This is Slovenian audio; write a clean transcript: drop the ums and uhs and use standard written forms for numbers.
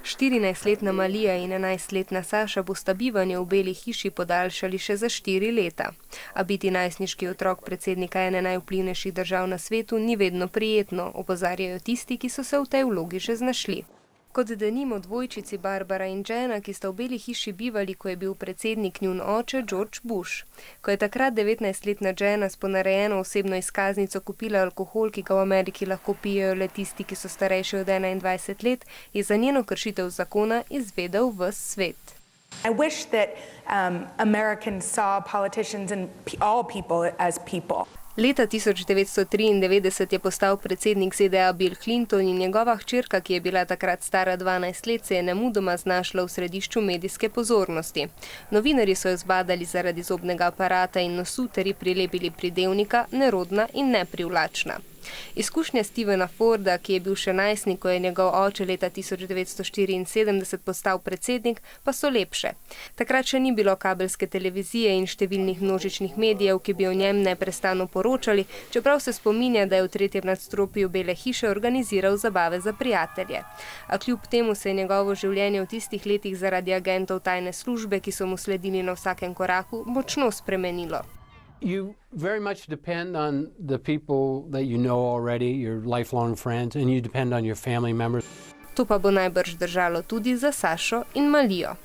14-letna Malija in 11-letna Saša bosta bivanje v Beli hiši podaljšali še za 4 leta. A biti najstniški otrok predsednika ene najvplivnejših držav na svetu ni vedno prijetno, opozarjajo tisti, ki so se v tej vlogi že znašli. Kot denimo dvojčici Barbara in Jenna, ki sta v Beli hiši bivali, ko je bil predsednik njun oče George Bush. Ko je takrat 19-letna Jenna s ponarejeno osebno izkaznico kupila alkohol, ki ga v Ameriki lahko pijejo le tisti, ki so starejši od 21 let, je za njeno kršitev zakona izvedel ves svet. I wish that Americans saw politicians and all people as people. Leta 1993 je postal predsednik ZDA Bill Clinton in njegova hčerka, ki je bila takrat stara 12 let, se je nemudoma znašla v središču medijske pozornosti. Novinarji so jo zbadali zaradi zobnega aparata in nosu ter ji prilepili pridevnika nerodna in neprivlačna. Izkušnje Stephena Forda, ki je bil še najstnik, ko je njegov oče leta 1974 postal predsednik, pa so lepše. Takrat še ni bilo kabelske televizije in številnih množičnih medijev, ki bi o njem neprestano poročali, čeprav se spominja, da je v 3. nadstropju Bele hiše organiziral zabave za prijatelje. A kljub temu se je njegovo življenje v tistih letih zaradi agentov tajne službe, ki so mu sledili na vsakem koraku, močno spremenilo. You very much depend on the people that you know already, your lifelong friends, and you depend on your family members. To pa bo najbrž držalo tudi za Sašo in Malijo.